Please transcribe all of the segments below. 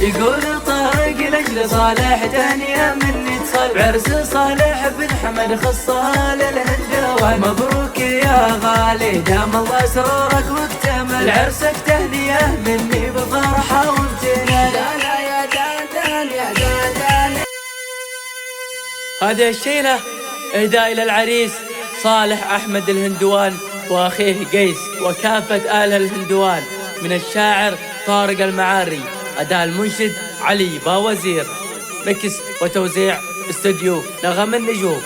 يقول طارق لأجل صالح تهنئة مني تصل بعرس صالح بن حمد خصال الهندوان. مبروك يا غالي دام الله سرورك واكتمل عرسك تهنئة مني بفرحة وامتنان. دانا يا دان يا دان. هذه الشيلة إهداء إلى العريس صالح أحمد الهندوان وأخيه قيس وكافة آل الهندوان من الشاعر طارق المعاري. أداء المنشد علي باوزير. مكس وتوزيع استوديو نغم النجوم.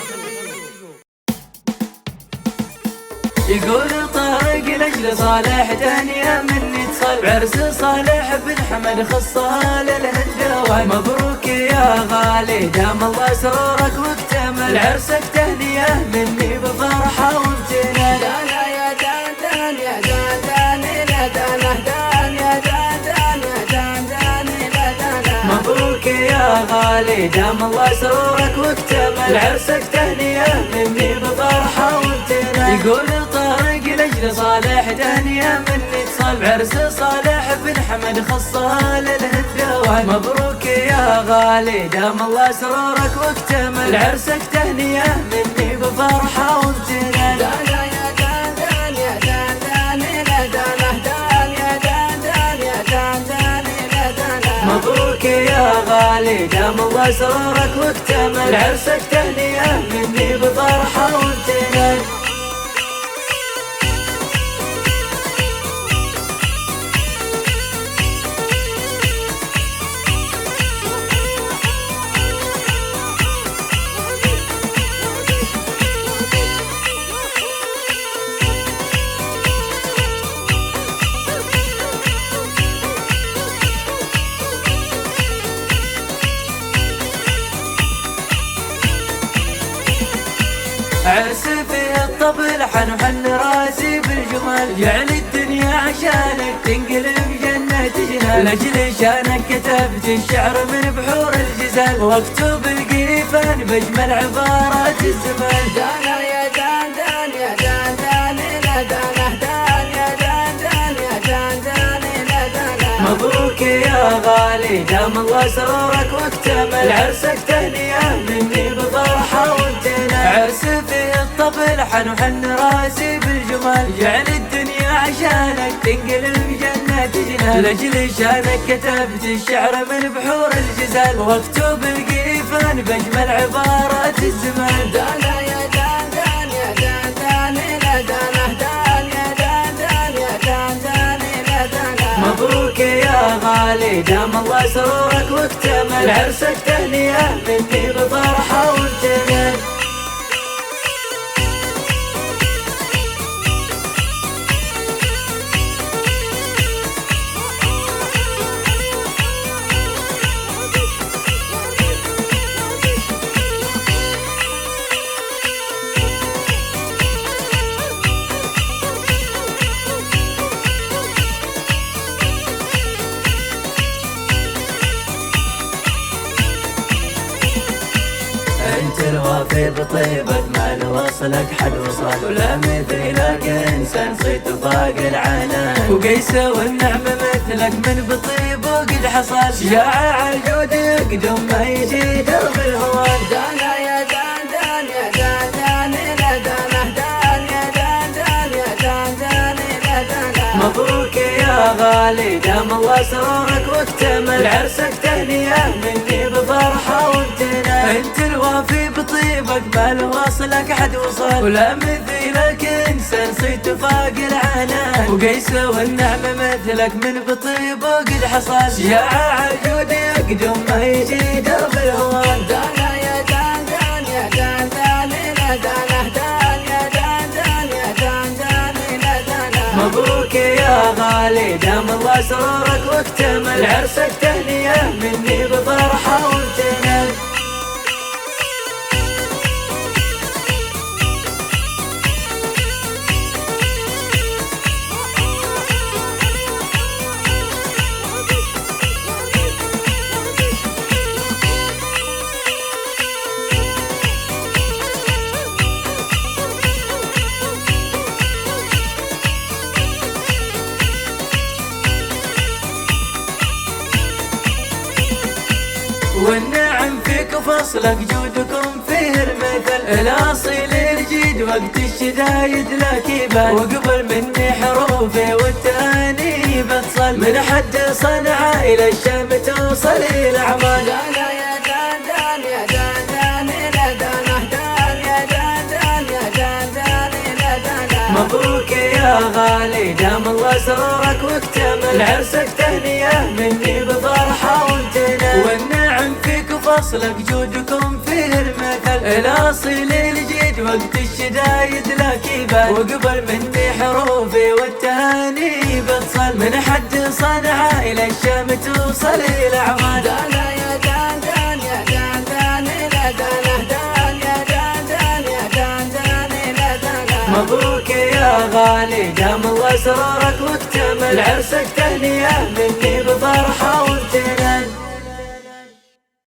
يقول طارق لأجل صالح تهنئة مني تصل بعرس صالح بن حمد خصال الهندوان. مبروك يا غالي دام الله سرورك واكتمل عرسك تهنئة مني بفرحة وامتنان. دانا يا دان يا دان لا دانا دان يا دان يا دان لا دانا. مبروك يا غالي دام الله سرورك واكتمل عرسك تهنئة مني بفرحة وامتنان. يقول طارق لأجل صالح تهنئة مني تصل بعرس صالح بن حمد خصال الهندوان. مبروك يا غالي دام الله سرورك واكتمل عرسك تهنئة مني بفرحة وامتنان. دانا يا دان يا دان لا دانا دان يا دان يا دان لا دانا. مبروك يا غالي دام الله سرورك واكتمل عرسك تهنئة مني بفرحة وامتنان. عرس فيه الطبل حن راسي بالجمال. جعل الدنيا عشانك تنقلب جنة جنان. لأجل شانك كتبت الشعر من بحور الجزال واكتب القيفان بأجمل عبارات الزمان. دانا يا دان يا دان لا دانا دان يا دان يا دان لا دانا. مبروك يا غالي دام الله سرورك واكتمل عرسك تهنئة مني بفرحة وامتنان. عرس فيه الطبل حن راسي بالجمال. جعل الدنيا عشانك تنقلب جنة جنان. لأجل شانك كتبت الشعر من بحور الجزال واكتب القيفان بأجمل عبارات الزمان. دانا يا دان يا دان لا دانا دان يا دان يا دان لا دانا. مبروك يا غالي دام الله سرورك واكتمل عرسك تهنئة مني بفرحة وامتنان. انت الوافي بطيبك ما لوصلك حد وصل ولا مثلك انسان صيت وفاق العنان. وقيس والنعمة مثلك من بطيبه قد حصل. شجاع الجود يقدم ما يجي درب الهوان. دانا يا دان يا دان لا دانا دان يا دان يا دان لا دانا. مبروك يا غالي دام الله سرورك واكتمل عرسك تهنئة مني بفرحة وامتنان. انت الوافي بطيبك ما لواصلك حد وصل ولا مثلك انسان صيت وفاق العنان. وقيس والنعمة مثلك من بطيبه قد حصل. شجاع الجود يقدم ما يجي درب الهوان. دانا يا دان يا دان لا دانا دان يا دان يا دان لا دانا. مبروك يا غالي دام الله سرورك واكتمل عرسك تهنئة مني بفرحة وامتنان. والنعم فيك فصلك جودكم فيه المثل، الأصيل الجيد وقت الشدايد لك يبان، وقبل مني حروفي والتهاني بتصل، من حد صنعاء إلى الشام توصل إلى عمان. دانا يا دان يا دان إلى دانا دان يا دان يا دان إلى دانا. مبروك يا غالي دام الله سرورك واكتمل، عرسك تهنية مني بفرحة وامتنان، والنعم فيك فصلك جودكم فيه المثل، الأصيل الجيد وقت الشدايد لك يبان، وقبل مني حروفي والتهاني بتصل، من حد صنعاء إلى الشام توصل إلى عمان. دانا يا دان يا دان إلى دانا دان يا دان إلى دانا. مبروك يا غالي دام الله سرورك واكتمل، عرسك تهنية مني بفرحة وامتنان.